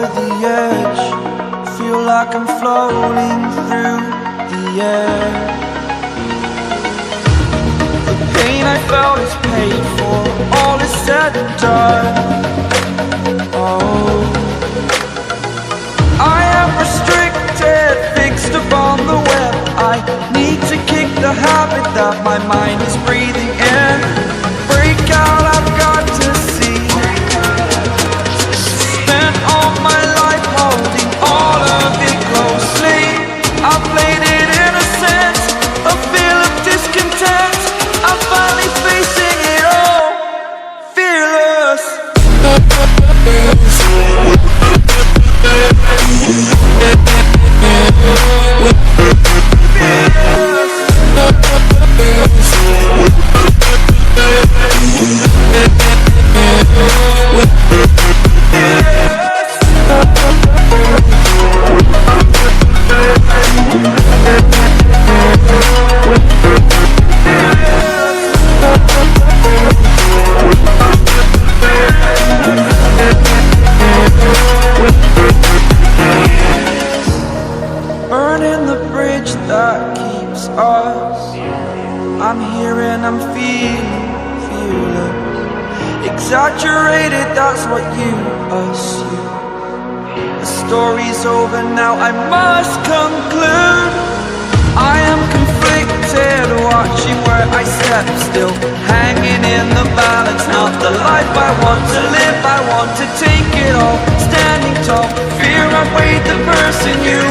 over the edge, feel like I'm floating through the air. The pain I felt is paid for, all is said and done. Oh, I am restricted, fixed upon the web. I need to kick the habit that my mind is breathing in. Break out, I've got to see. Spent all my life holding all of it closely. I played it innocent, a feel of discontent. I'm finally facing it all, fearless. Burning the bridge that keeps us. I'm here and I'm feeling fearless. Exaggerated, that's what you assume. The story's over now, I must conclude. I am conflicted, watching where I step still, hanging in the balance. Not the life I want to live, I want to take it all. Standing tall, fear I've weighed the person you